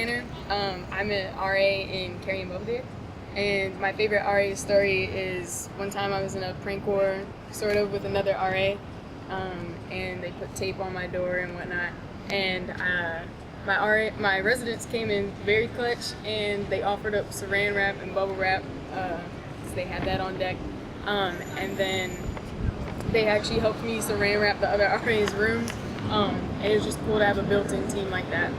Planer. I'm an RA in Cary and Belvedere, and my favorite RA story is one time I was in a prank war, sort of, with another RA, and they put tape on my door and whatnot, and my residents came in very clutch, and they offered up saran wrap and bubble wrap, because they had that on deck, and then they actually helped me saran wrap the other RA's rooms, and it was just cool to have a built-in team like that.